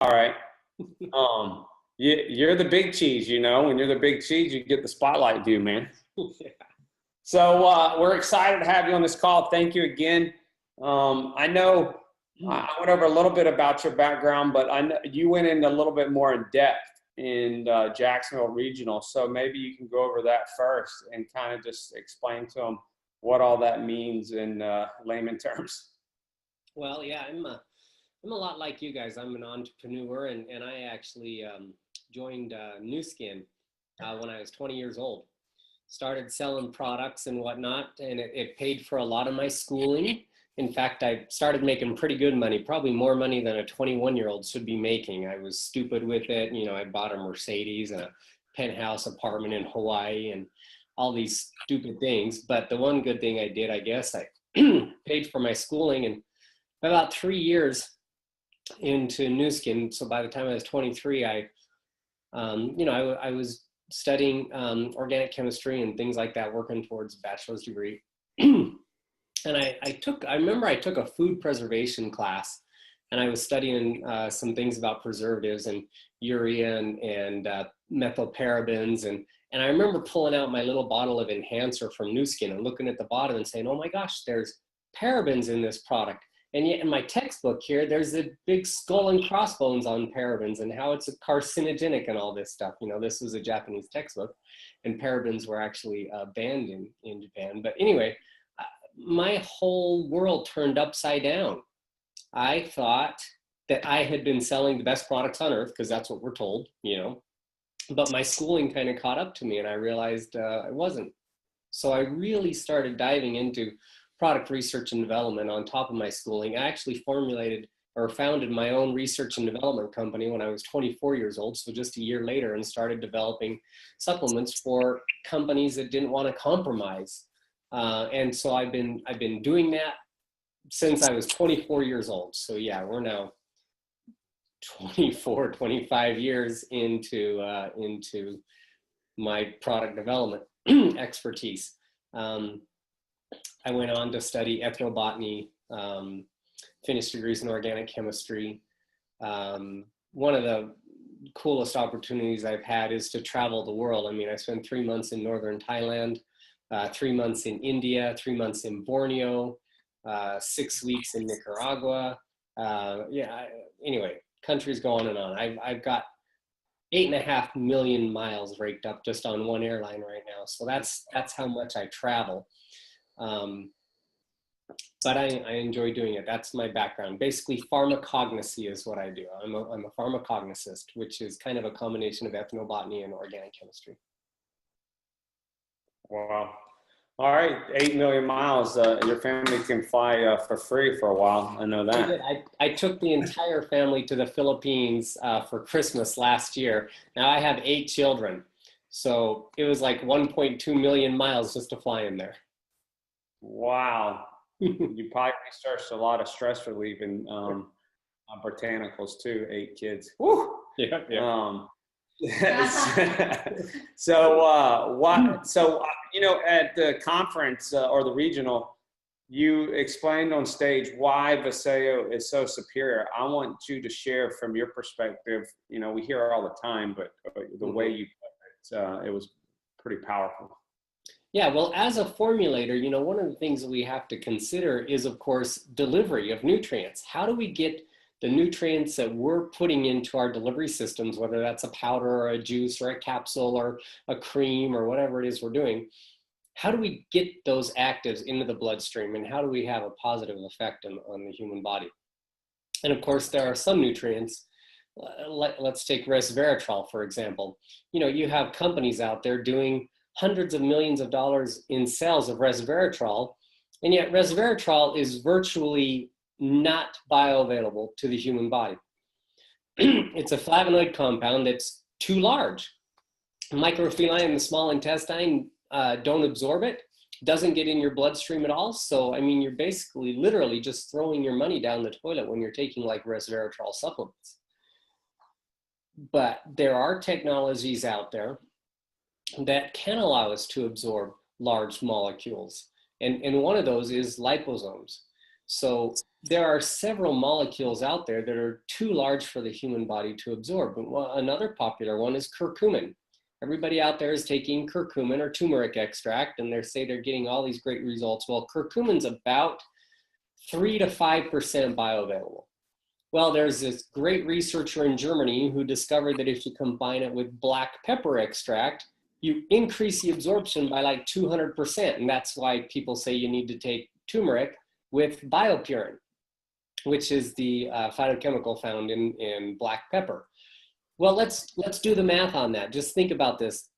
All right. You're the big cheese, you know. When you're the big cheese, you get the spotlight view, man. Yeah. So we're excited to have you on this call. Thank you again. I know I went over a little bit about your background, but I know you went into a little bit more in depth in Jacksonville Regional. So maybe you can go over that first and kind of just explain to them what all that means in layman terms. Well, yeah, I'm a lot like you guys. I'm an entrepreneur, and I actually joined Nu Skin when I was 20 years old. Started selling products and whatnot, and it paid for a lot of my schooling. In fact, I started making pretty good money, probably more money than a 21-year-old should be making. I was stupid with it. You know, I bought a Mercedes and a penthouse apartment in Hawaii and all these stupid things. But the one good thing I did, I guess, I paid for my schooling. And about 3 years into Nu Skin, so by the time I was 23, I was studying organic chemistry and things like that, working towards a bachelor's degree. And I remember I took a food preservation class, and I was studying some things about preservatives and urea and methylparabens. And I remember pulling out my little bottle of enhancer from Nu Skin and looking at the bottom and saying, oh my gosh, there's parabens in this product. And yet in my textbook here, there's a big skull and crossbones on parabens and how it's a carcinogenic and all this stuff. You know, this was a Japanese textbook, and parabens were actually banned in Japan. But anyway, my whole world turned upside down. I thought that I had been selling the best products on earth, because that's what we're told, you know. But my schooling kind of caught up to me, and I realized I wasn't. So I really started diving into product research and development on top of my schooling. I actually formulated or founded my own research and development company when I was 24 years old, so just a year later, and started developing supplements for companies that didn't want to compromise. And so I've been doing that since I was 24 years old. So yeah, we're now 25 years into my product development expertise. I went on to study ethnobotany, finished degrees in organic chemistry. One of the coolest opportunities I've had is to travel the world. I mean, I spent 3 months in northern Thailand, 3 months in India, 3 months in Borneo, 6 weeks in Nicaragua. Anyway, countries go on and on. I've got 8.5 million miles raked up just on one airline right now. So that's how much I travel. But I enjoy doing it. That's my background. Basically, pharmacognosy is what I do. I'm a pharmacognosist, which is kind of a combination of ethnobotany and organic chemistry. Wow. All right, 8 million miles. Your family can fly for free for a while. I know that. I took the entire family to the Philippines for Christmas last year. Now I have 8 children. So it was like 1.2 million miles just to fly in there. Wow. You probably researched a lot of stress relief in botanicals too, 8 kids. Woo! Yeah. So you know, at the conference or the regional, you explained on stage why Vasayo is so superior. I want you to share from your perspective. You know, we hear it all the time, but the way you put it, it was pretty powerful. Yeah, well, as a formulator, you know, one of the things that we have to consider is, of course, delivery of nutrients. How do we get the nutrients that we're putting into our delivery systems, whether that's a powder or a juice or a capsule or a cream or whatever it is we're doing, how do we get those actives into the bloodstream, and how do we have a positive effect on the human body? And of course, there are some nutrients. Let's take resveratrol, for example. You know, you have companies out there doing hundreds of millions of dollars in sales of resveratrol, and yet resveratrol is virtually not bioavailable to the human body. It's a flavonoid compound that's too large. Microvilli in the small intestine don't absorb it, doesn't get in your bloodstream at all. So, I mean, you're basically literally just throwing your money down the toilet when you're taking like resveratrol supplements. But there are technologies out there that can allow us to absorb large molecules. And one of those is liposomes. So there are several molecules out there that are too large for the human body to absorb. But another popular one is curcumin. Everybody out there is taking curcumin or turmeric extract, and they say they're getting all these great results. Well, curcumin's about 3 to 5% bioavailable. Well, there's this great researcher in Germany who discovered that if you combine it with black pepper extract, you increase the absorption by like 200%. And that's why people say you need to take turmeric with biopurin, which is the phytochemical found in black pepper. Well, let's do the math on that. Just think about this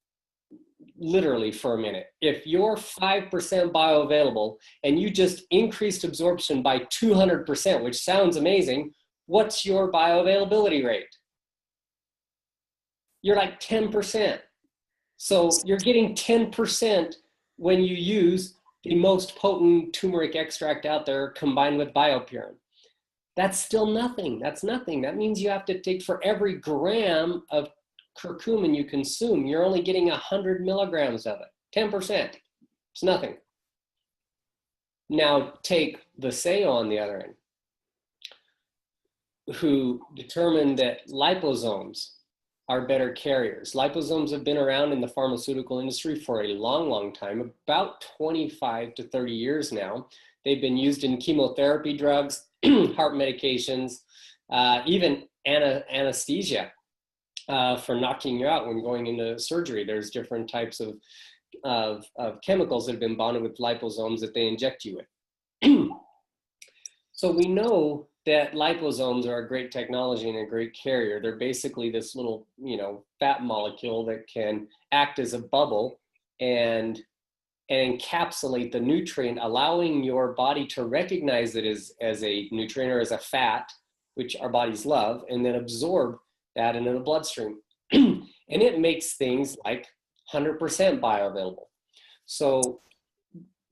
literally for a minute. If you're 5% bioavailable and you just increased absorption by 200%, which sounds amazing, what's your bioavailability rate? You're like 10%. So you're getting 10% when you use the most potent turmeric extract out there combined with biopurin. That's still nothing. That's nothing. That means you have to take, for every gram of curcumin you consume, you're only getting 100 milligrams of it. 10%. It's nothing. Now take Vasayo on the other end, who determined that liposomes are better carriers. Liposomes have been around in the pharmaceutical industry for a long, long time, about 25 to 30 years now. They've been used in chemotherapy drugs, heart medications, even anesthesia for knocking you out when going into surgery. There's different types of chemicals that have been bonded with liposomes that they inject you with. So we know that liposomes are a great technology and a great carrier. They're basically this little, fat molecule that can act as a bubble and encapsulate the nutrient, allowing your body to recognize it as a nutrient or as a fat, which our bodies love, and then absorb that into the bloodstream. And it makes things like 100% bioavailable. So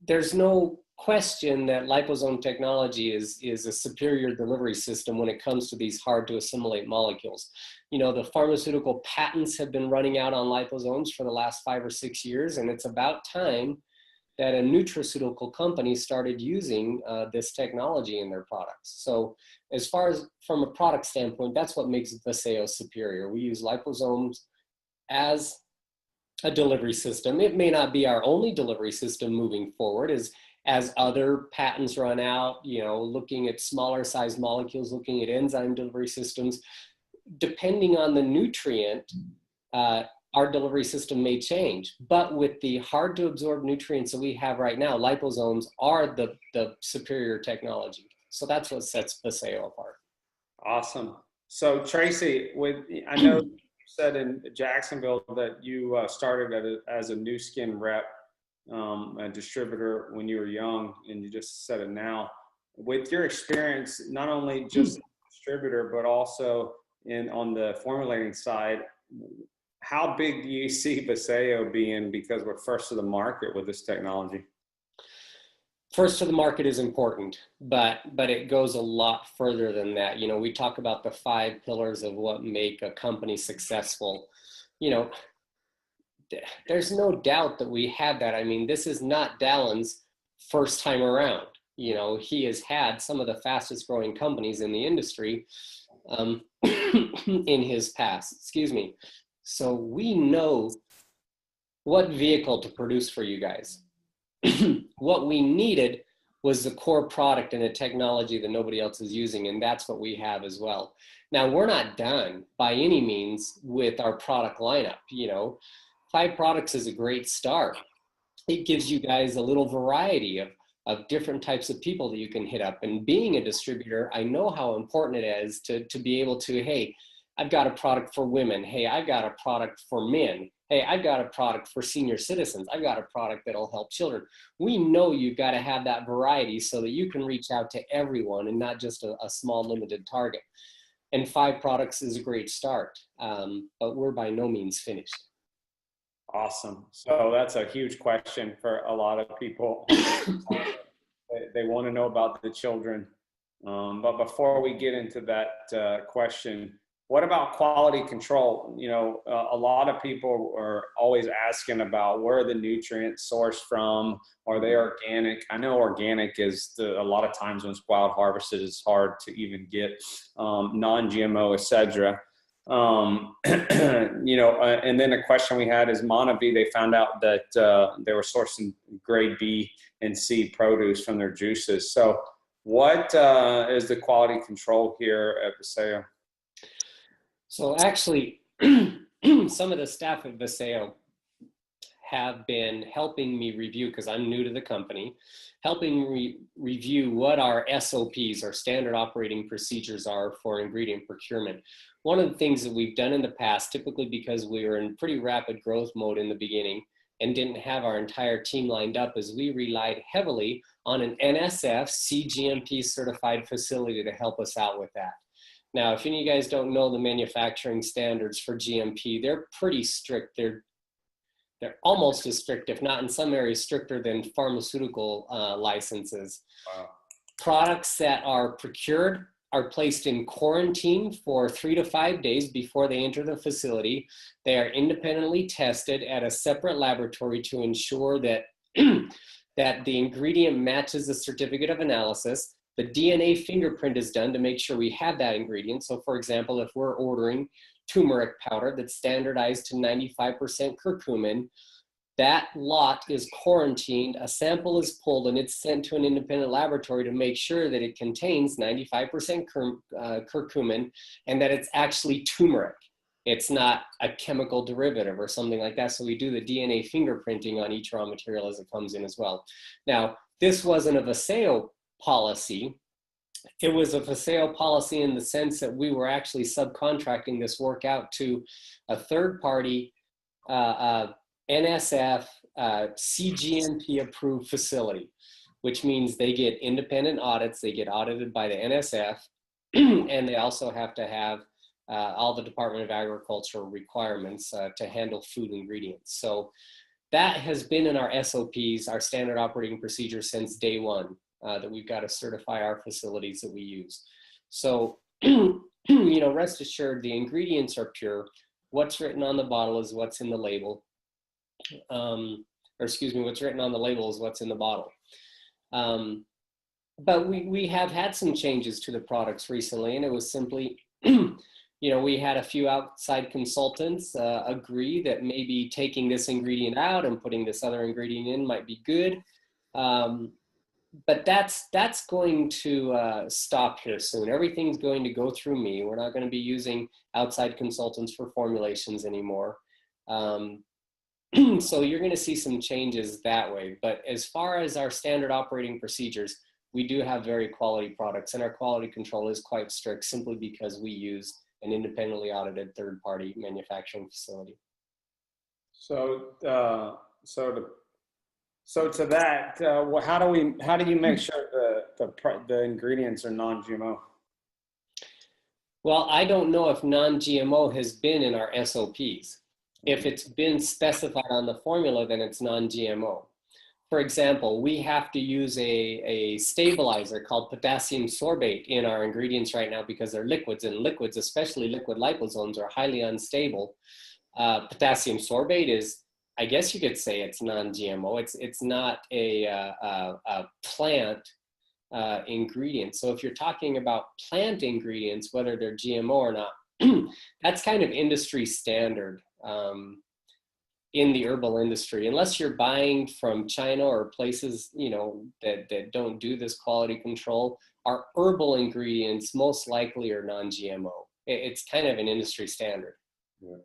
there's no question that liposome technology is a superior delivery system when it comes to these hard to assimilate molecules. The pharmaceutical patents have been running out on liposomes for the last 5 or 6 years, and it's about time that a nutraceutical company started using this technology in their products. So as far as from a product standpoint, that's what makes Vasayo superior. We use liposomes as a delivery system. It may not be our only delivery system moving forward as other patents run out, looking at smaller size molecules, looking at enzyme delivery systems. Depending on the nutrient, our delivery system may change. But with the hard to absorb nutrients that we have right now, liposomes are the superior technology. So that's what sets Vasayo apart. Awesome. So Tracy, I know you said in Jacksonville that you started as a new skin rep, a distributor when you were young, and you just said it now. With your experience, not only just distributor, but also on the formulating side, how big do you see Vasayo being, because we're first to the market with this technology? First to the market is important, but it goes a lot further than that. We talk about the 5 pillars of what make a company successful. There's no doubt that we have that. I mean, this is not Dallin's first time around. He has had some of the fastest growing companies in the industry in his past, excuse me. So we know what vehicle to produce for you guys. What we needed was the core product and a technology that nobody else is using, and that's what we have as well. Now, we're not done by any means with our product lineup. 5 products is a great start. It gives you guys a little variety of different types of people that you can hit up. And being a distributor, I know how important it is to be able to, hey, I've got a product for women. Hey, I've got a product for men. Hey, I've got a product for senior citizens. I've got a product that'll help children. We know you've got to have that variety so that you can reach out to everyone and not just a small limited target. And 5 products is a great start, but we're by no means finished. Awesome. So that's a huge question for a lot of people. They want to know about the children. But before we get into that question, what about quality control? You know, a lot of people are always asking about where are the nutrients sourced from? Are they organic? I know organic is a lot of times when it's wild harvested, it's hard to even get non-GMO, etc. You know, and then a question we had is Monavie. They found out that they were sourcing grade B and C produce from their juices. So what is the quality control here at Vasayo? So actually, some of the staff at Vasayo have been helping me review, because I'm new to the company, helping review what our SOPs, our standard operating procedures, are for ingredient procurement. One of the things that we've done in the past, typically because we were in pretty rapid growth mode in the beginning and didn't have our entire team lined up, is we relied heavily on an NSF CGMP certified facility to help us out with that. Now, if any of you guys don't know the manufacturing standards for GMP, they're pretty strict. They're almost as strict, if not in some areas stricter than pharmaceutical licenses. Wow. Products that are procured are placed in quarantine for 3 to 5 days before they enter the facility. They are independently tested at a separate laboratory to ensure that, that the ingredient matches the certificate of analysis. The DNA fingerprint is done to make sure we have that ingredient. So for example, if we're ordering turmeric powder that's standardized to 95% curcumin, that lot is quarantined, a sample is pulled, and it's sent to an independent laboratory to make sure that it contains 95% curcumin and that it's actually turmeric. It's not a chemical derivative or something like that. So we do the DNA fingerprinting on each raw material as it comes in as well. Now, this wasn't a Vasayo policy. It was a Vasayo policy in the sense that we were actually subcontracting this work out to a third-party NSF CGMP approved facility, which means they get independent audits. They get audited by the NSF, and they also have to have all the Department of Agriculture requirements to handle food ingredients. So that has been in our SOPs, our standard operating procedures, since day one, that we've got to certify our facilities that we use. So, you know, rest assured, the ingredients are pure. What's written on the bottle is what's in the label. Or excuse me, what's written on the label is what's in the bottle. But we have had some changes to the products recently, and it was simply, you know, we had a few outside consultants agree that maybe taking this ingredient out and putting this other ingredient in might be good. But that's going to stop here soon. Everything's going to go through me. We're not going to be using outside consultants for formulations anymore. So you're going to see some changes that way. But as far as our standard operating procedures, we do have very quality products, and our quality control is quite strict simply because we use an independently audited third-party manufacturing facility. So, so to that, how do you make sure the ingredients are non-GMO? Well, I don't know if non-GMO has been in our SOPs. If it's been specified on the formula, then it's non-GMO. For example, we have to use a stabilizer called potassium sorbate in our ingredients right now because they're liquids, and liquids, especially liquid liposomes, are highly unstable. Potassium sorbate is, I guess you could say, it's non-GMO. It's not a plant ingredient. So if you're talking about plant ingredients, whether they're GMO or not, that's kind of industry standard in the herbal industry. Unless you're buying from China or places, you know, that don't do this quality control, our herbal ingredients most likely are non-GMO. It's kind of an industry standard. Yeah.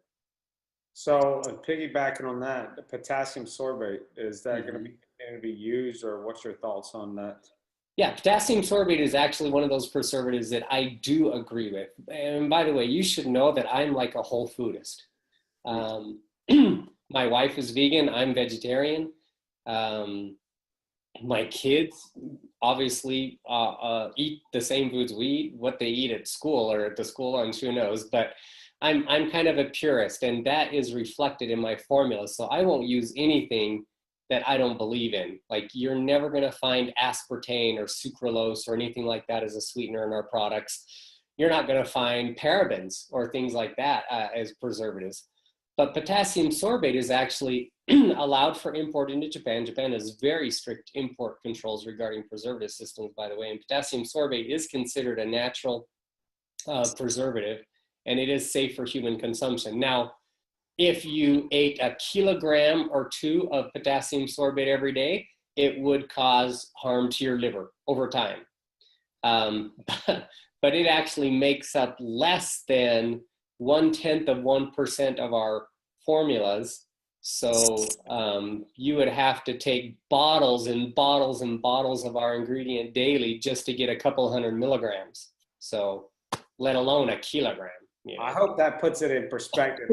So piggybacking on that, the potassium sorbate, is that going to be used, or what's your thoughts on that? Yeah, potassium sorbate is actually one of those preservatives that I do agree with. And by the way, you should know that I'm like a whole foodist. My wife is vegan, I'm vegetarian. My kids obviously eat the same foods we eat. What they eat at school or at the school lunch, who knows, but I'm kind of a purist, and that is reflected in my formula. So I won't use anything that I don't believe in. Like, you're never going to find aspartame or sucralose or anything like that as a sweetener in our products. you're not going to find parabens or things like that as preservatives. But potassium sorbate is actually allowed for import into Japan. Japan has very strict import controls regarding preservative systems, by the way, and potassium sorbate is considered a natural preservative, and it is safe for human consumption. Now, if you ate a kilogram or 2 of potassium sorbate every day, it would cause harm to your liver over time. But it actually makes up less than 0.1% of our formulas. So you would have to take bottles and bottles and bottles of our ingredient daily just to get a couple 100 milligrams. So let alone a kilogram. You know? I hope that puts it in perspective.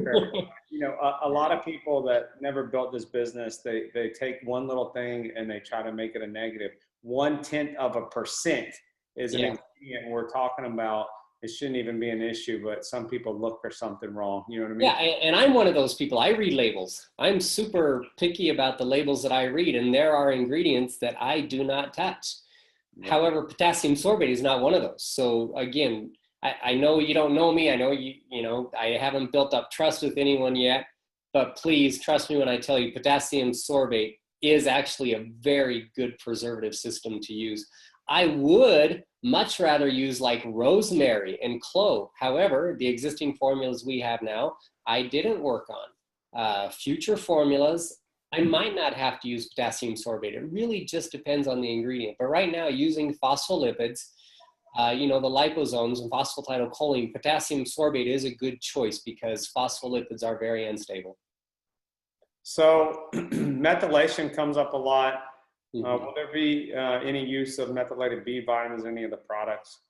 You know, a lot of people that never built this business, they take one little thing and they try to make it a negative. 0.1% is an ingredient we're talking about. It shouldn't even be an issue, but some people look for something wrong. You know what I mean? Yeah, and I'm one of those people. I read labels. I'm super picky about the labels that I read, and there are ingredients that I do not touch. Yeah. However, potassium sorbate is not one of those. So again, I know you don't know me. I know you know, I haven't built up trust with anyone yet, but please trust me when I tell you potassium sorbate is actually a very good preservative system to use. I would much rather use like rosemary and clove. However, the existing formulas we have now, I didn't work on. Future formulas, I might not have to use potassium sorbate. It really just depends on the ingredient. But right now, using phospholipids, you know, the liposomes and phosphatidylcholine, potassium sorbate is a good choice because phospholipids are very unstable. So methylation comes up a lot. Will there be any use of methylated B vitamins in any of the products?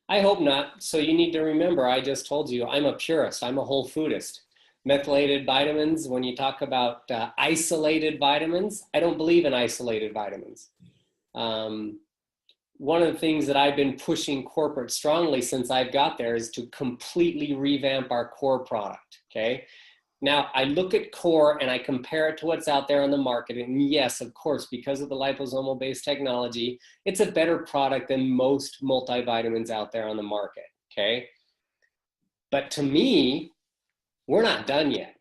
I hope not. So you need to remember, I just told you, I'm a purist. I'm a whole foodist. Methylated vitamins, when you talk about isolated vitamins, I don't believe in isolated vitamins. One of the things that I've been pushing corporate strongly since I've got there is to completely revamp our core product, okay? Now, I look at core and I compare it to what's out there on the market. And yes, of course, because of the liposomal-based technology, it's a better product than most multivitamins out there on the market, okay? But to me, we're not done yet.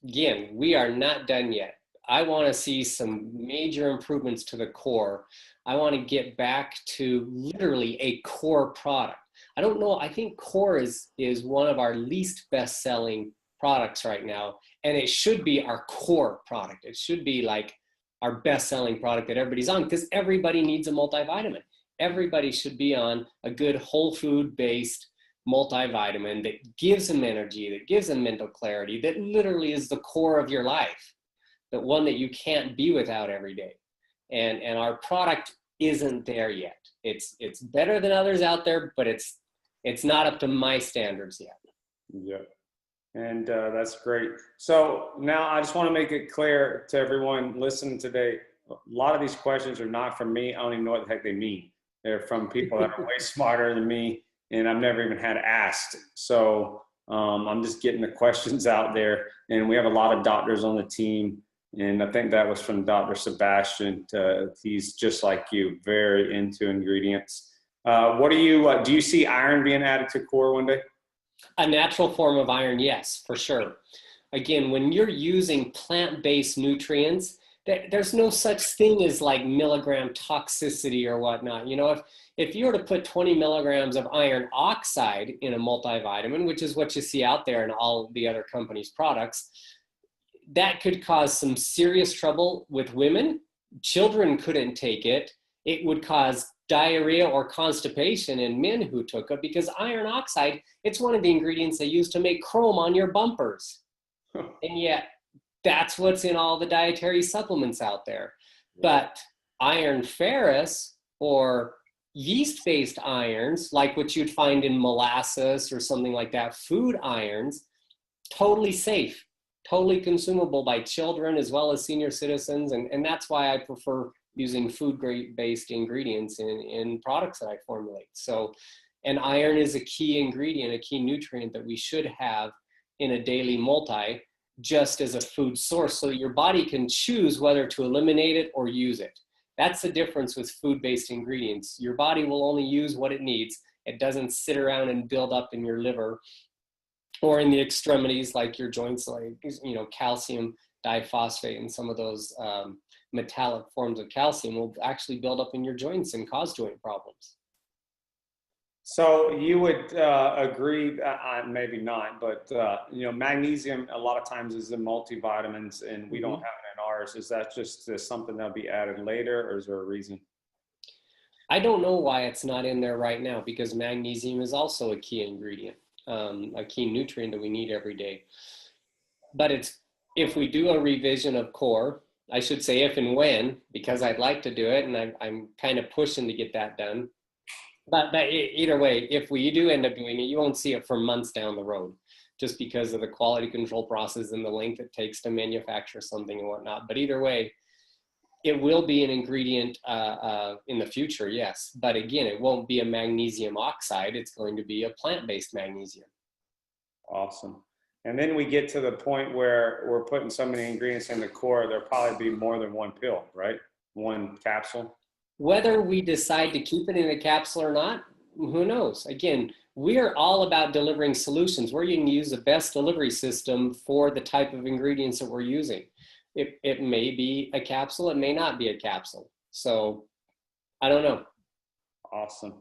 Again, we are not done yet. I want to see some major improvements to the core. I want to get back to literally a core product. I don't know, I think core is one of our least best-selling products right now, and it should be our core product. It should be like our best-selling product that everybody's on, because everybody needs a multivitamin. Everybody should be on a good whole food-based multivitamin that gives them energy, that gives them mental clarity, that literally is the core of your life, that one that you can't be without every day. And our product isn't there yet. It's better than others out there, but it's not up to my standards yet. Yeah. And that's great. So now I just want to make it clear to everyone listening today, a lot of these questions are not from me. I don't even know what the heck they mean. They're from people that are way smarter than me, and I've never even had asked. So I'm just getting the questions out there, and we have a lot of doctors on the team. And I think that was from Dr. Sebastian. He's just like you, very into ingredients. What do you see iron being added to core one day? A natural form of iron, yes, for sure. Again, when you're using plant-based nutrients, there's no such thing as like milligram toxicity or whatnot. You know, if you were to put 20 milligrams of iron oxide in a multivitamin, which is what you see out there in all the other companies' products, that could cause some serious trouble with women. Children couldn't take it. It would cause diarrhea or constipation in men who took it, because iron oxide, it's one of the ingredients they use to make chrome on your bumpers. And yet that's what's in all the dietary supplements out there. But iron ferrous or yeast-based irons, like what you'd find in molasses or something like that, food irons, totally safe, totally consumable by children as well as senior citizens. And that's why I prefer using food-based ingredients in products that I formulate. So, and iron is a key ingredient, a key nutrient that we should have in a daily multi, just as a food source, so that your body can choose whether to eliminate it or use it. That's the difference with food-based ingredients. Your body will only use what it needs, It doesn't sit around and build up in your liver or in the extremities like your joints, like, you know, calcium diphosphate and some of those metallic forms of calcium will actually build up in your joints and cause joint problems. So you would agree, maybe not, but you know, magnesium a lot of times is in multivitamins, and we don't have it in ours. Is that just something that'll be added later, or is there a reason? I don't know why it's not in there right now, because magnesium is also a key ingredient, a key nutrient that we need every day. But it's, if we do a revision of core, I should say if and when, because I'd like to do it, and I'm kind of pushing to get that done. But either way, if we do end up doing it, you won't see it for months down the road, just because of the quality control process and the length it takes to manufacture something and whatnot. But either way, it will be an ingredient in the future, yes. But again, it won't be a magnesium oxide. It's going to be a plant-based magnesium. Awesome. And then we get to the point where we're putting so many ingredients in the core, there'll probably be more than one pill, right? One capsule. Whether we decide to keep it in a capsule or not, who knows? Again, we are all about delivering solutions where you can use the best delivery system for the type of ingredients that we're using. It may be a capsule, it may not be a capsule. So I don't know. Awesome.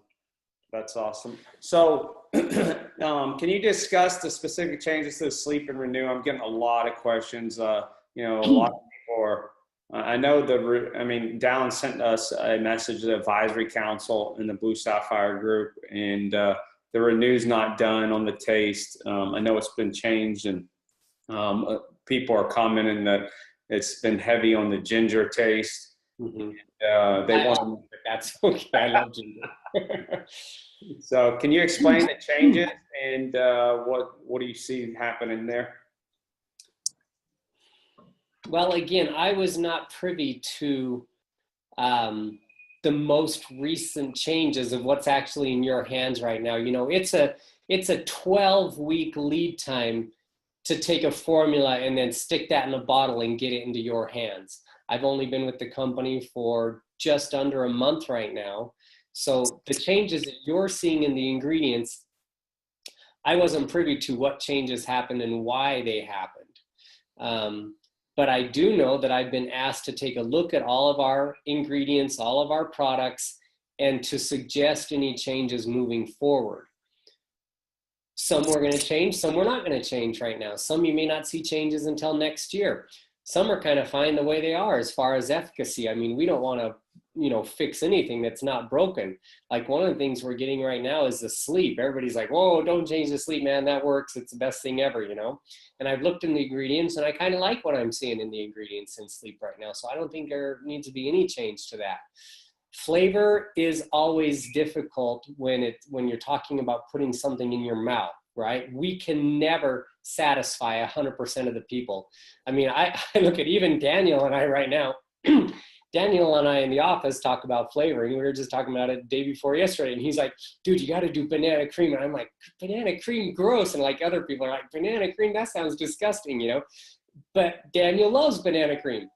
That's awesome. So can you discuss the specific changes to the Sleep and Renew? I'm getting a lot of questions. You know, a lot of people are, I know Dallin sent us a message to the advisory council in the Blue Sapphire group, and the Renew's not done on the taste. I know it's been changed, and people are commenting that it's been heavy on the ginger taste. They want. That's okay. I love ginger. So, can you explain the changes and what do you see happening there? Well, again, I was not privy to the most recent changes of what's actually in your hands right now. You know, it's a 12-week lead time to take a formula and then stick that in a bottle and get it into your hands. I've only been with the company for just under a month right now. So the changes that you're seeing in the ingredients, I wasn't privy to what changes happened and why they happened. But I do know that I've been asked to take a look at all of our ingredients, all of our products, and to suggest any changes moving forward. Some we're going to change, some we're not going to change right now. Some you may not see changes until next year. Some are kind of fine the way they are as far as efficacy. I mean, we don't want to, you know, fix anything that's not broken. Like one of the things we're getting right now is the sleep. Everybody's like, whoa, don't change the sleep, man. That works. It's the best thing ever, you know? And I've looked in the ingredients and I kind of like what I'm seeing in the ingredients in sleep right now. So I don't think there needs to be any change to that. Flavor is always difficult when you're talking about putting something in your mouth, right? We can never satisfy 100% of the people. I mean, I look at even Daniel and I right now. Daniel and I in the office talk about flavoring. We were just talking about it the day before yesterday. And he's like, dude, you got to do banana cream. And I'm like, banana cream, gross. And like other people are like, banana cream, that sounds disgusting, you know? But Daniel loves banana cream.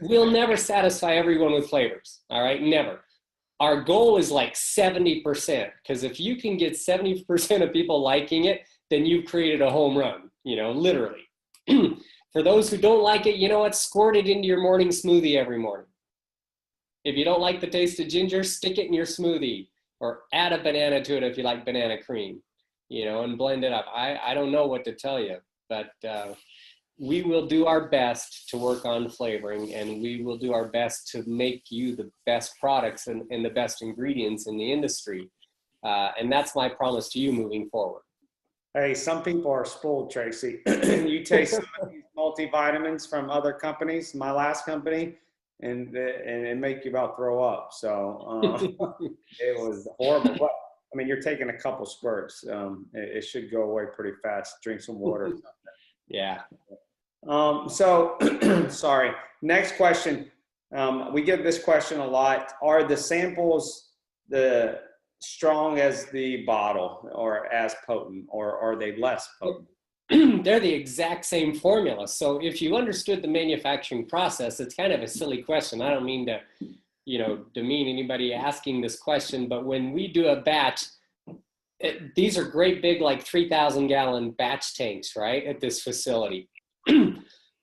We'll never satisfy everyone with flavors, all right? Never. Our goal is like 70%, because if you can get 70% of people liking it, then you've created a home run, you know, literally. For those who don't like it, you know what? Squirt it into your morning smoothie every morning. If you don't like the taste of ginger, stick it in your smoothie or add a banana to it if you like banana cream, you know, and blend it up. I don't know what to tell you, but we will do our best to work on flavoring, and we will do our best to make you the best products and the best ingredients in the industry. And that's my promise to you moving forward. Hey, some people are spoiled, Tracy. You take some of these multivitamins from other companies, my last company, and it make you about throw up. So it was horrible. But I mean, you're taking a couple spurts. It should go away pretty fast. Drink some water or something. Yeah. Sorry. Next question. We get this question a lot. Are the samples the strong as the bottle or as potent, or are they less potent? They're the exact same formula. So if you understood the manufacturing process, it's kind of a silly question. I don't mean to, demean anybody asking this question, but when we do a batch, these are great big, like 3,000 gallon batch tanks, right, at this facility.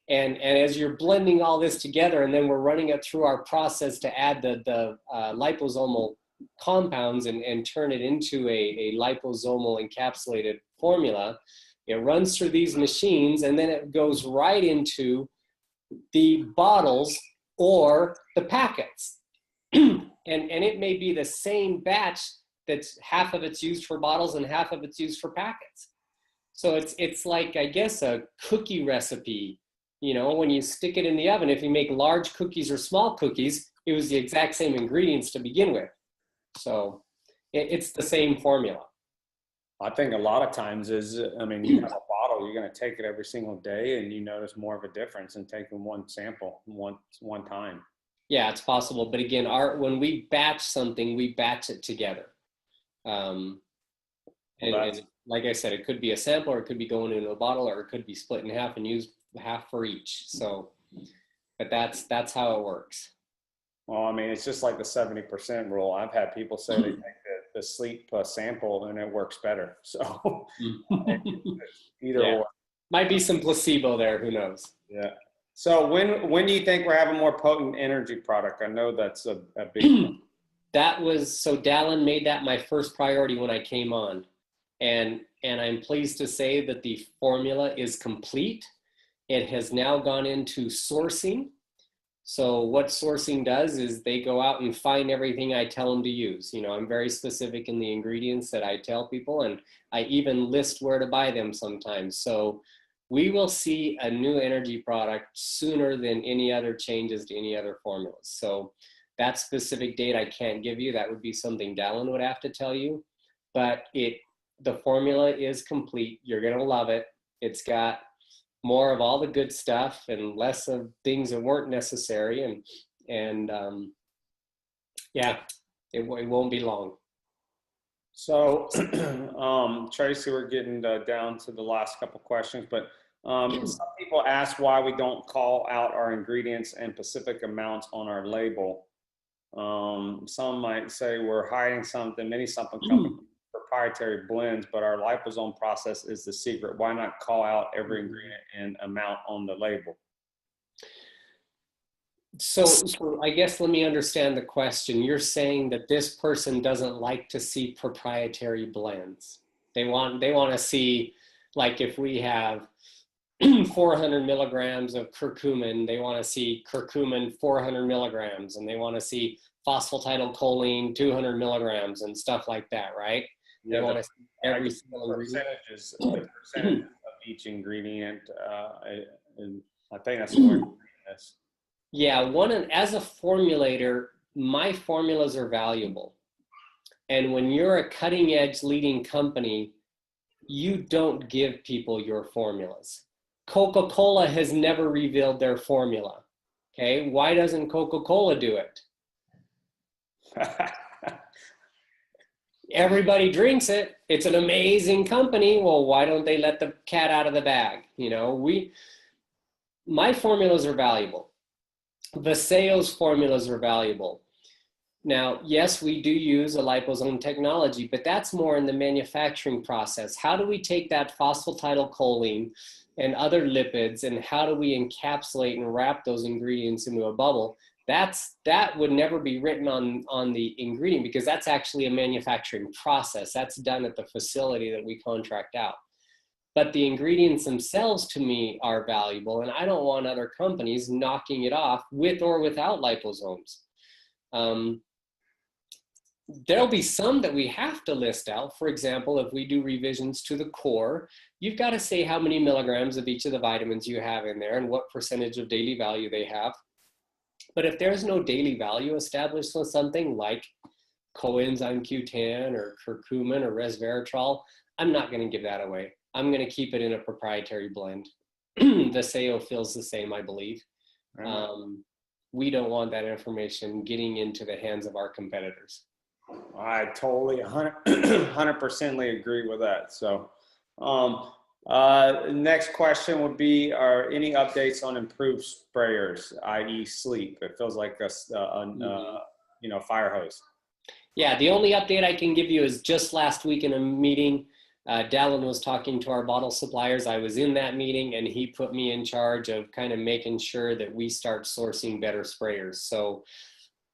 And as you're blending all this together, and then we're running it through our process to add the liposomal compounds and turn it into a liposomal encapsulated formula, it runs through these machines, and then it goes right into the bottles or the packets. And it may be the same batch that's half of it's used for bottles and half of it's used for packets. So it's like, I guess, a cookie recipe. When you stick it in the oven, if you make large cookies or small cookies, it was the exact same ingredients to begin with. So it's the same formula. I think a lot of times you have a bottle, you're going to take it every single day, and you notice more of a difference in taking one sample one time. Yeah, it's possible. But again, when we batch something, we batch it together. And like I said, it could be a sample, or it could be going into a bottle, or it could be split in half and used half for each. So, but that's how it works. Well, it's just like the 70% rule. I've had people say they take the sleep sample and it works better. So either or. Might be some placebo there. Who knows? Yeah. So when do you think we're having more potent energy product? I know that's a big So Dallin made that my first priority when I came on. And I'm pleased to say that the formula is complete. It has now gone into sourcing. So what sourcing does is they go out and find everything I tell them to use. I'm very specific in the ingredients that I tell people, and I even list where to buy them sometimes. So we will see a new energy product sooner than any other changes to any other formulas. So that specific date I can't give you. That would be something Dallin would have to tell you. But the formula is complete. You're going to love it. It's got more of all the good stuff and less of things that weren't necessary. And it won't be long. So, Tracy, we're getting down to the last couple questions, but some people ask why we don't call out our ingredients and specific amounts on our label. Some might say we're hiding something, something coming proprietary blends, but our liposome process is the secret. Why not call out every ingredient and amount on the label? So I guess let me understand the question. You're saying that this person doesn't like to see proprietary blends. They want to see, like, if we have 400 milligrams of curcumin, they want to see curcumin 400 milligrams, and they want to see phosphatidylcholine 200 milligrams and stuff like that, right? Yeah, they want to see every single percentage of each ingredient, and I think that's the word. Yeah, as a formulator, my formulas are valuable. And when you're a cutting edge leading company, you don't give people your formulas. Coca-Cola has never revealed their formula. Okay, why doesn't Coca-Cola do it? Everybody drinks it. It's an amazing company. Well, why don't they let the cat out of the bag? My formulas are valuable. Vasayo's formulas are valuable. Now, yes, we do use a liposome technology, but that's more in the manufacturing process. How do we take that phosphatidylcholine and other lipids, and how do we encapsulate and wrap those ingredients into a bubble? That would never be written on the ingredient, because that's actually a manufacturing process. That's done at the facility that we contract out. But the ingredients themselves, to me, are valuable, and I don't want other companies knocking it off with or without liposomes. There'll be some that we have to list out. For example, if we do revisions to the core, you've got to say how many milligrams of each of the vitamins you have in there and what percentage of daily value they have. But if there's no daily value established with something like coenzyme Q10 or curcumin or resveratrol, I'm not going to give that away. I'm going to keep it in a proprietary blend. Vasayo feels the same, I believe. We don't want that information getting into the hands of our competitors. I totally 100% agree with that. So next question would be, are any updates on improved sprayers, i.e. sleep? It feels like fire hose. Yeah, the only update I can give you is just last week in a meeting, Dallin was talking to our bottle suppliers. I was in that meeting, and he put me in charge of kind of making sure that we start sourcing better sprayers. So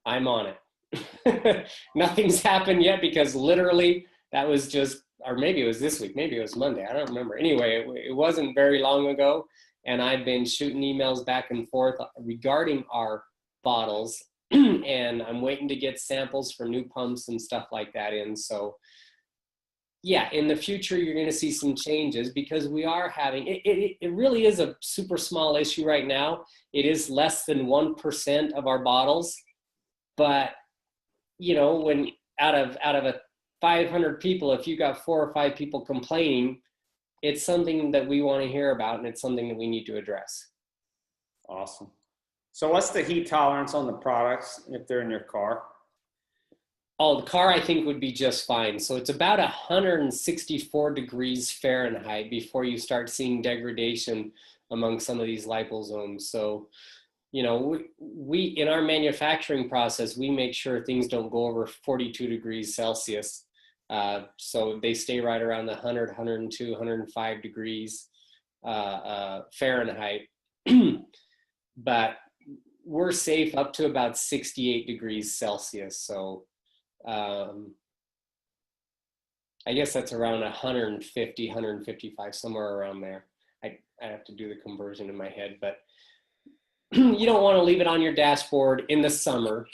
I'm on it. Nothing's happened yet because literally that was just, or maybe it was this week, maybe it was Monday, I don't remember. Anyway, it wasn't very long ago, and I've been shooting emails back and forth regarding our bottles, and I'm waiting to get samples for new pumps and stuff like that in. So yeah, in the future, you're going to see some changes because we are having, it really is a super small issue right now. It is less than 1% of our bottles, but when out of a 500 people, if you got 4 or 5 people complaining, it's something that we want to hear about, and it's something that we need to address. Awesome. So what's the heat tolerance on the products if they're in your car? Oh, the car I think would be just fine. So it's about 164 degrees Fahrenheit before you start seeing degradation among some of these liposomes. So, we in our manufacturing process, we make sure things don't go over 42 degrees Celsius. So they stay right around the 100, 102, 105 degrees Fahrenheit. But we're safe up to about 68 degrees Celsius. So I guess that's around 150, 155, somewhere around there. I have to do the conversion in my head, but you don't want to leave it on your dashboard in the summer.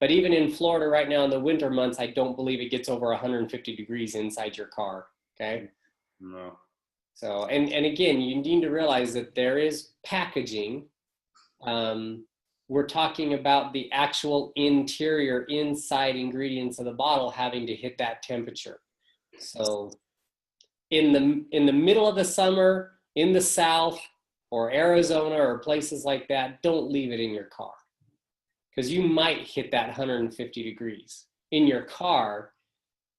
But even in Florida right now in the winter months, I don't believe it gets over 150 degrees inside your car, okay? No. So, and again, you need to realize that there is packaging. We're talking about the actual interior, inside ingredients of the bottle having to hit that temperature. So in the middle of the summer, in the South or Arizona or places like that, don't leave it in your car, because you might hit that 150 degrees in your car.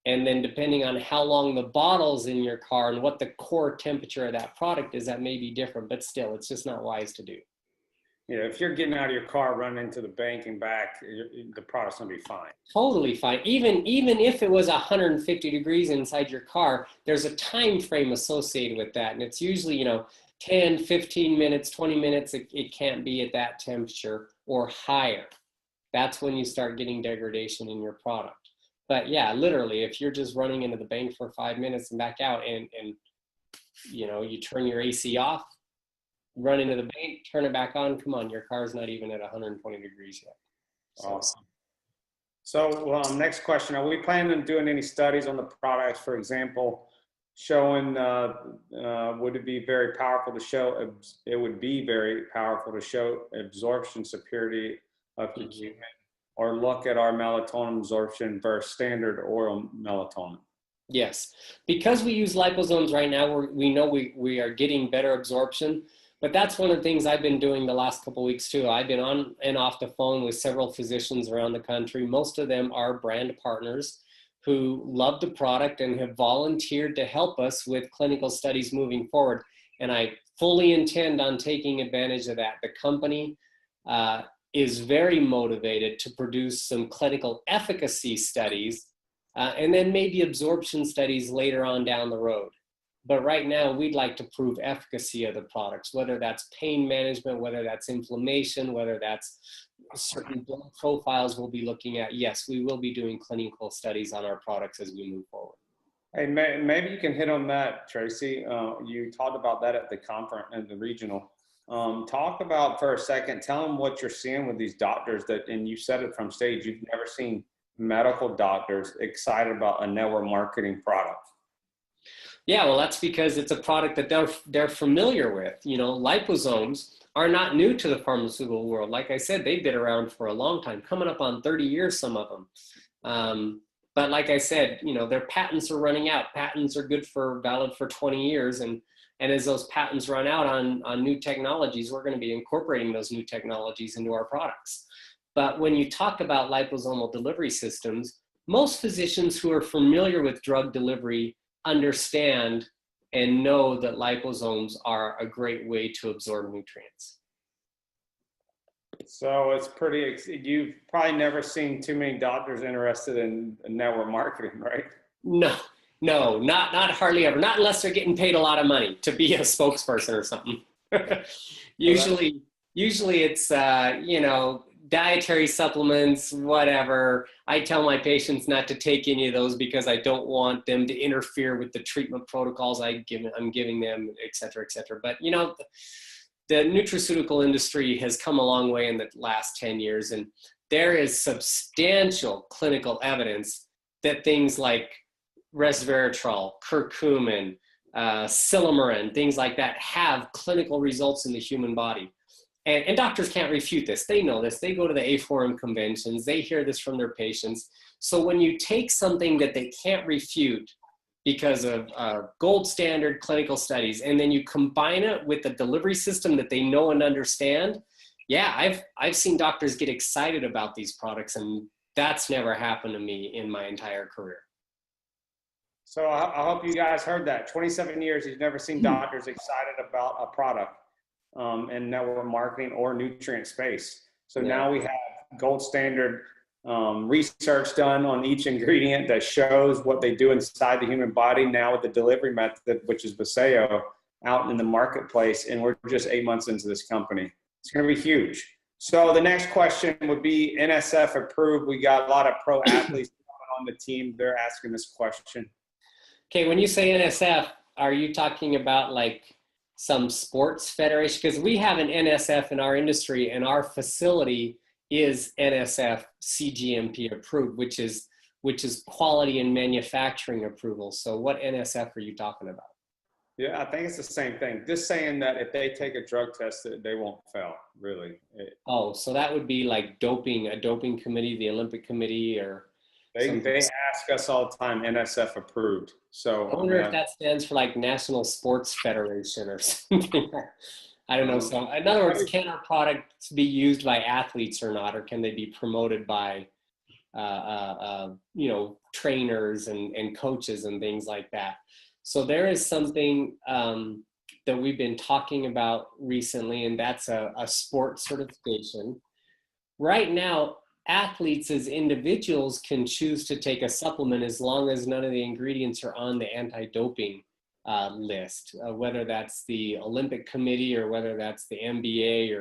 And then depending on how long the bottle's in your car and what the core temperature of that product is, that may be different, but still, it's just not wise to do. If you're getting out of your car, running into the bank and back, the product's gonna be fine. Totally fine. Even if it was 150 degrees inside your car, there's a time frame associated with that. And it's usually, 10, 15 minutes, 20 minutes, it can't be at that temperature or higher. That's when you start getting degradation in your product. But yeah, literally, if you're just running into the bank for 5 minutes and back out and you turn your AC off, run into the bank, turn it back on, come on, your car's not even at 120 degrees yet. So. Awesome. So next question, are we planning on doing any studies on the products, for example, showing, would it be very powerful to show, it would be very powerful to show absorption superiority of the treatment, or look at our melatonin absorption versus standard oral melatonin? Yes, because we use liposomes right now, we know we are getting better absorption. But that's one of the things I've been doing the last couple of weeks too. I've been on and off the phone with several physicians around the country. Most of them are brand partners who love the product and have volunteered to help us with clinical studies moving forward. And I fully intend on taking advantage of that. The company is very motivated to produce some clinical efficacy studies and then maybe absorption studies later on down the road. But right now, we'd like to prove efficacy of the products, whether that's pain management, whether that's inflammation, whether that's certain blood profiles we'll be looking at. Yes, we will be doing clinical studies on our products as we move forward. Hey, maybe you can hit on that, Tracy. You talked about that at the conference and the regional. Talk about for a second, tell them what you're seeing with these doctors and you said it from stage, you've never seen medical doctors excited about a network marketing product. Yeah, well, that's because it's a product that they're familiar with. Liposomes are not new to the pharmaceutical world. Like I said, they've been around for a long time, coming up on 30 years, some of them. But like I said, their patents are running out. Patents are valid for 20 years. And as those patents run out on new technologies, we're going to be incorporating those new technologies into our products. But when you talk about liposomal delivery systems, most physicians who are familiar with drug delivery understand and know that liposomes are a great way to absorb nutrients. So it's pretty, you've probably never seen too many doctors interested in network marketing, right? No, no, not hardly ever. Not unless they're getting paid a lot of money to be a spokesperson or something. usually, usually it's you know, dietary supplements, whatever. I tell my patients not to take any of those because I don't want them to interfere with the treatment protocols I'm giving them, et cetera, et cetera. But you know, the nutraceutical industry has come a long way in the last 10 years, and there is substantial clinical evidence that things like resveratrol, curcumin, silymarin, things like that have clinical results in the human body. And doctors can't refute this. They know this. They go to the AFORM conventions. They hear this from their patients. So when you take something that they can't refute because of gold standard clinical studies, and then you combine it with a delivery system that they know and understand, yeah, I've seen doctors get excited about these products, and that's never happened to me in my entire career. So I hope you guys heard that. 27 years, you've never seen doctors excited about a product in network marketing or nutrient space. So now we have gold standard research done on each ingredient that shows what they do inside the human body now with the delivery method, which is Vasayo, out in the marketplace. And we're just 8 months into this company. It's going to be huge. So the next question would be NSF approved. We got a lot of pro athletes on the team. They're asking this question. Okay, when you say NSF, are you talking about like some sports federation? Because we have an NSF in our industry, and our facility is NSF CGMP approved, which is quality and manufacturing approval. So what NSF are you talking about? Yeah, I think it's the same thing. Just saying that if they take a drug test, they won't fail, really. Oh, so that would be like doping, a doping committee, the Olympic committee, or they ask us all the time, NSF approved. So I wonder if that stands for like National Sports Federation or something. I don't know. So in other words, can our products be used by athletes or not, or can they be promoted by you know, trainers and coaches and things like that? So there is something that we've been talking about recently, and that's a sports certification. Right now, athletes as individuals can choose to take a supplement as long as none of the ingredients are on the anti-doping list, whether that's the Olympic Committee or whether that's the NBA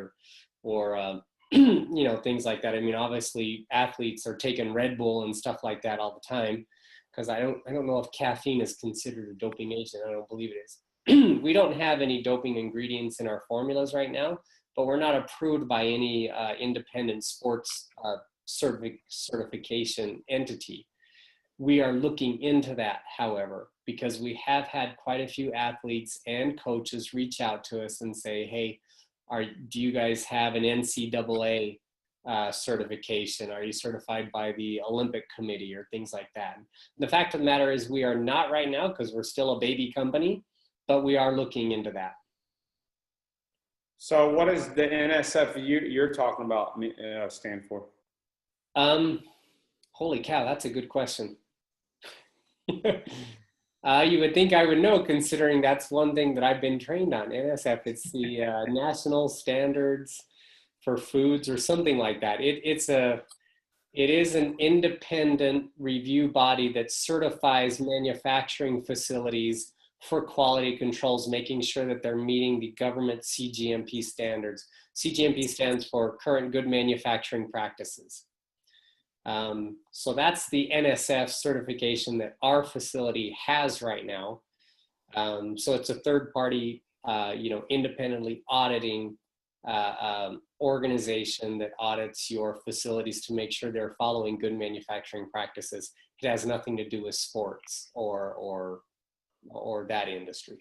or you know, things like that. I mean, obviously athletes are taking Red Bull and stuff like that all the time, because I don't know if caffeine is considered a doping agent. I don't believe it is. We don't have any doping ingredients in our formulas right now, but we're not approved by any independent sports certification entity. We are looking into that, however, because we have had quite a few athletes and coaches reach out to us and say, hey, do you guys have an NCAA certification? Are you certified by the Olympic Committee or things like that? And the fact of the matter is we are not right now, because we're still a baby company, but we are looking into that. So what is the NSF you're talking about stand for? Holy cow, that's a good question. You would think I would know, considering that's one thing that I've been trained on. NSF, it's the National Standards for Foods or something like that. It is an independent review body that certifies manufacturing facilities for quality controls, making sure that they're meeting the government CGMP standards. CGMP stands for Current Good Manufacturing Practices. So that's the NSF certification that our facility has right now. So it's a third party, you know, independently auditing organization that audits your facilities to make sure they're following good manufacturing practices. It has nothing to do with sports or that industry.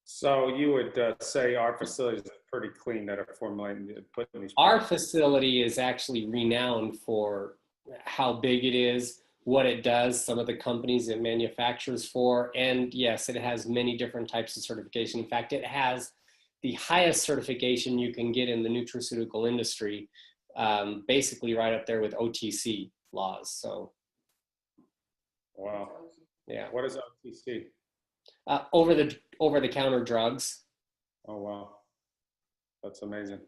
So you would say our facilities are pretty clean that are formulating, putting these. Our facility is actually renowned for how big it is, what it does, some of the companies it manufactures for, and yes, it has many different types of certification. In fact, it has the highest certification you can get in the nutraceutical industry, basically right up there with OTC laws. So, wow. Yeah. What is OTC? Over the counter drugs. Oh wow, that's amazing.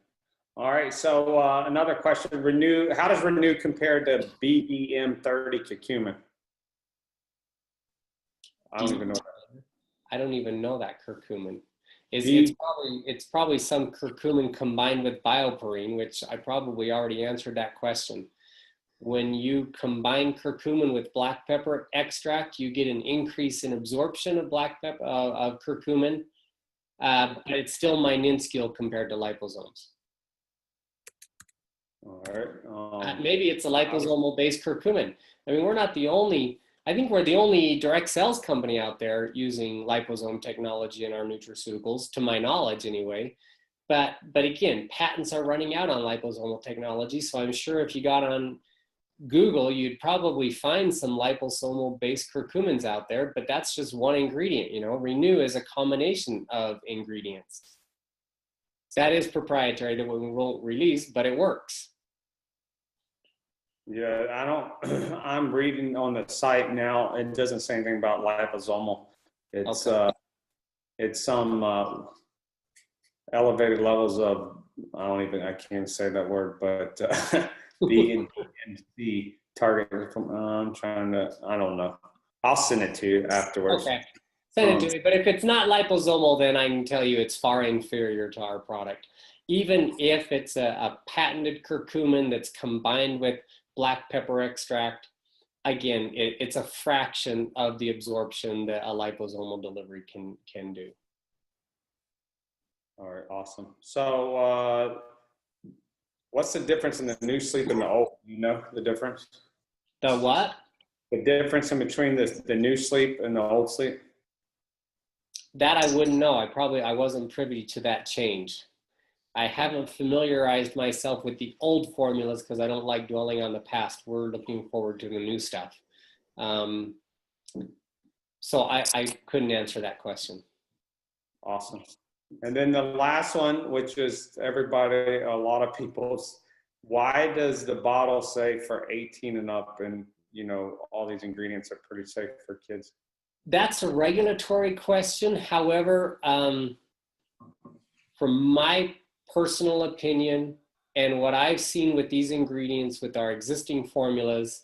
All right. So another question: Renew. How does Renew compare to BDM30 curcumin? I don't even know. I don't even know that curcumin. B, It's probably some curcumin combined with bioperine, which I probably already answered that question. When you combine curcumin with black pepper extract, you get an increase in absorption of black pepper of curcumin, but it's still minuscule compared to liposomes. all right. Maybe it's a liposomal-based curcumin. I mean, we're not the only. I think we're the only direct sales company out there using liposome technology in our nutraceuticals, to my knowledge, anyway. But again, patents are running out on liposomal technology, so I'm sure if you got on Google, you'd probably find some liposomal-based curcumins out there, but that's just one ingredient. You know, Renew is a combination of ingredients. That is proprietary that we won't release, but it works. Yeah, I don't. I'm reading on the site now. It doesn't say anything about liposomal. It's Okay. it's some elevated levels of. I can't say that word, but B and C target. I'm trying to. I don't know. I'll send it to you afterwards. Okay. Send it to me. But if it's not liposomal, then I can tell you it's far inferior to our product. Even if it's a patented curcumin that's combined with black pepper extract, again, it's a fraction of the absorption that a liposomal delivery can do. All right, awesome. So, what's the difference in the new sleep and the old? You know the difference? The what? The difference in between the new sleep and the old sleep? That I wouldn't know. I wasn't privy to that change. I haven't familiarized myself with the old formulas because I don't like dwelling on the past. We're looking forward to the new stuff. So I couldn't answer that question. Awesome. And then the last one, which is everybody, a lot of people's, why does the bottle say for 18 and up? And, you know, all these ingredients are pretty safe for kids. That's a regulatory question. However, from my personal opinion and what I've seen with these ingredients with our existing formulas,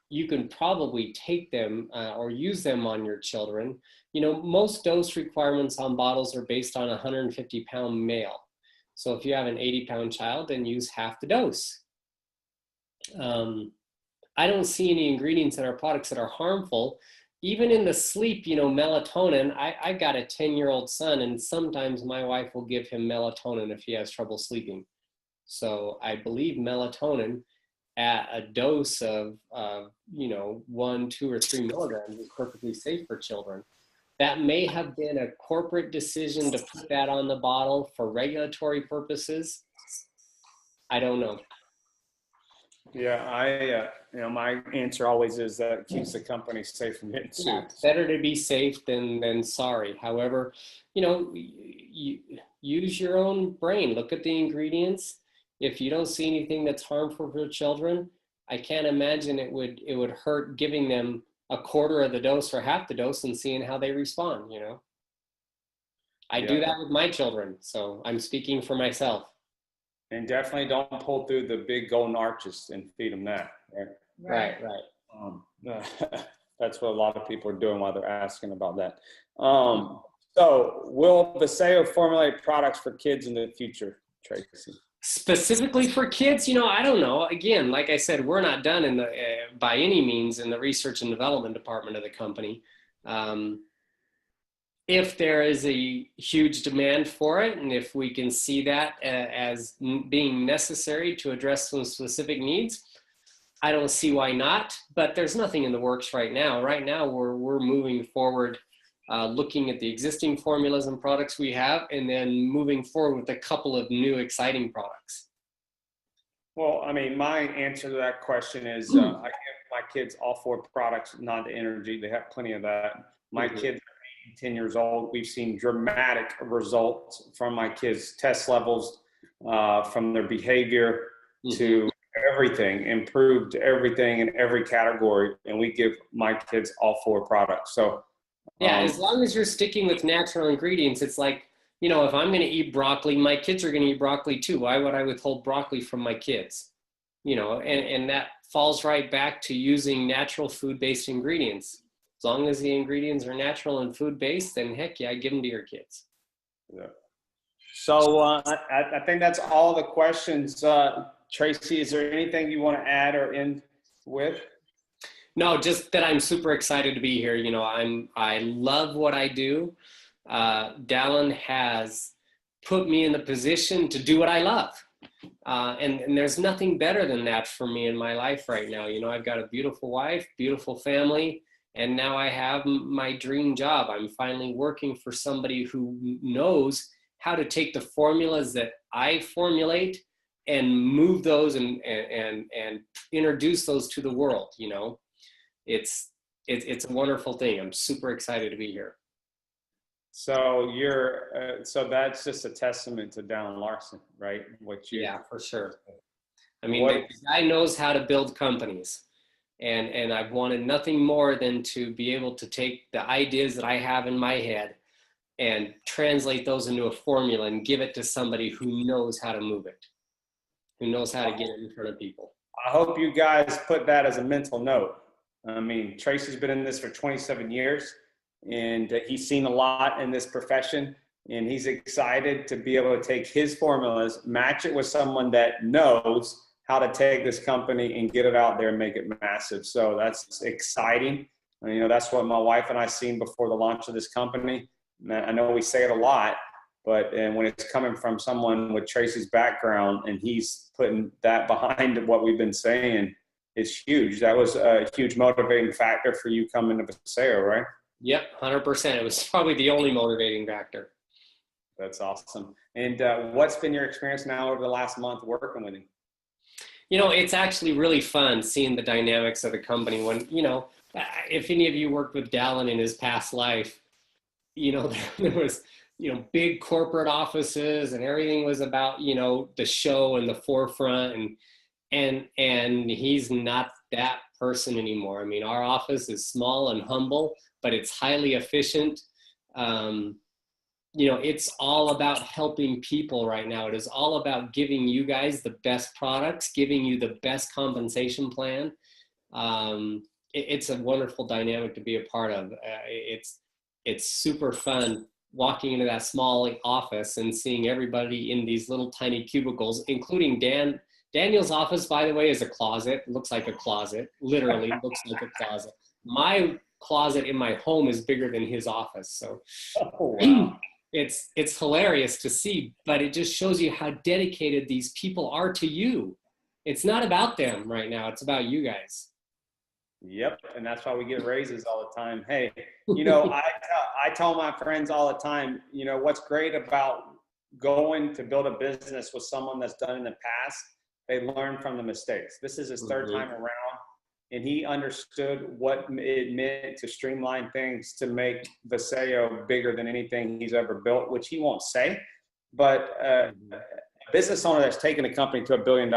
you can probably take them or use them on your children. You know, most dose requirements on bottles are based on a 150-pound male. So if you have an 80-pound child, then use half the dose. I don't see any ingredients in our products that are harmful. Even in the sleep, you know, melatonin, I got a 10-year-old son, and sometimes my wife will give him melatonin if he has trouble sleeping. So I believe melatonin at a dose of, you know, 1, 2, or 3 milligrams is perfectly safe for children. That may have been a corporate decision to put that on the bottle for regulatory purposes. I don't know. Yeah, you know, my answer always is that it keeps the company safe from getting sued. Yeah, better to be safe than sorry. However, you know, you use your own brain. Look at the ingredients. If you don't see anything that's harmful for children, I can't imagine it would hurt giving them a quarter of the dose or half the dose and seeing how they respond. You know, I do that with my children, so I'm speaking for myself. And definitely don't pull through the big golden arches and feed them that. Right. That's what a lot of people are doing while they're asking about that. So will Vasayo formulate products for kids in the future, Tracy? Specifically for kids, you know, I don't know. Again, like I said, we're not done in the by any means in the research and development department of the company. If there is a huge demand for it, and if we can see that as being necessary to address some specific needs, I don't see why not. But there's nothing in the works right now. Right now, we're moving forward, looking at the existing formulas and products we have, and then moving forward with a couple of new exciting products. Well, I mean, my answer to that question is I give my kids all 4 products, not the energy. They have plenty of that. My kids are 8 and 10 years old. We've seen dramatic results from my kids' test levels, from their behavior to everything, improved everything in every category. And we give my kids all 4 products. So yeah, as long as you're sticking with natural ingredients, it's like you know, if I'm going to eat broccoli, my kids are going to eat broccoli too. Why would I withhold broccoli from my kids? You know, and that falls right back to using natural food-based ingredients. As long as the ingredients are natural and food-based, then heck yeah, give them to your kids. Yeah. So I think that's all the questions. Tracy, is there anything you want to add or end with? No, just that I'm super excited to be here. You know, I love what I do. Dallin has put me in the position to do what I love. And there's nothing better than that for me in my life right now. You know, I've got a beautiful wife, beautiful family, and now I have my dream job. I'm finally working for somebody who knows how to take the formulas that I formulate and move those and introduce those to the world. You know, it's a wonderful thing. I'm super excited to be here. So so that's just a testament to Dallin Larson, right? Yeah, for sure. I mean, the guy knows how to build companies, and I've wanted nothing more than to be able to take the ideas that I have in my head and translate those into a formula and give it to somebody who knows how to move it, who knows how to get it in front of people. I hope you guys put that as a mental note. I mean, Tracy's been in this for 27 years, and he's seen a lot in this profession, and he's excited to be able to take his formulas, match it with someone that knows how to take this company and get it out there and make it massive. So that's exciting. And, you know, that's what my wife and I seen before the launch of this company. I know we say it a lot, but and when it's coming from someone with Tracy's background and he's putting that behind what we've been saying, it's huge. That was a huge motivating factor for you coming to Vasayo, right? Yep, 100%. It was probably the only motivating factor. That's awesome. And what's been your experience now over the last month working with him? You know, it's actually really fun seeing the dynamics of the company. When, you know, if any of you worked with Dallin in his past life, you know, there was, you know, big corporate offices and everything was about, you know, the show and the forefront, and he's not that person anymore. I mean, our office is small and humble, but it's highly efficient. You know, it's all about helping people right now. It is all about giving you guys the best products, giving you the best compensation plan. It's a wonderful dynamic to be a part of. It's super fun walking into that small office and seeing everybody in these little tiny cubicles, including Daniel's office, by the way, is a closet. It looks like a closet. Literally looks like a closet. My closet in my home is bigger than his office. So oh, wow. It's hilarious to see, but it just shows you how dedicated these people are to you. It's not about them right now. It's about you guys. Yep, and that's why we get raises all the time. Hey, you know, I tell my friends all the time, you know, what's great about going to build a business with someone that's done in the past, they learn from the mistakes. This is his third time around, and he understood what it meant to streamline things to make Vasayo bigger than anything he's ever built, which he won't say. But a business owner that's taken a company to $1 billion,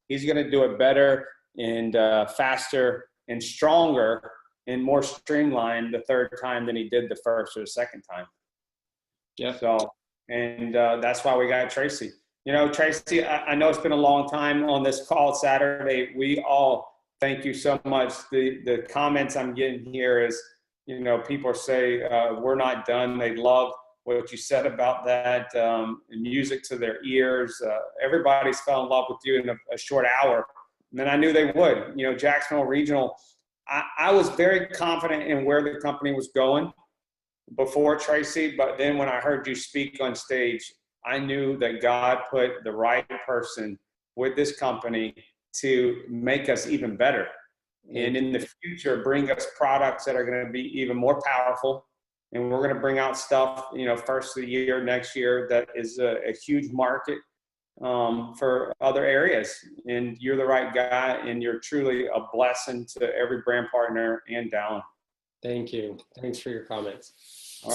he's going to do it better and faster and stronger and more streamlined the third time than he did the first or the second time. Yeah. So, and that's why we got Tracy. You know, Tracy, I know it's been a long time on this call Saturday. We all thank you so much. The comments I'm getting here is, you know, people say we're not done. They love what you said about that, music to their ears. Everybody's fell in love with you in a short hour. And then I knew they would. You know, Jacksonville Regional, I was very confident in where the company was going before Tracy, but then when I heard you speak on stage, I knew that God put the right person with this company to make us even better. And in the future, bring us products that are going to be even more powerful. And we're going to bring out stuff, you know, first of the year, next year, that is a huge market for other areas. And you're the right guy, and you're truly a blessing to every brand partner and Dallin. Thank you. Thanks for your comments.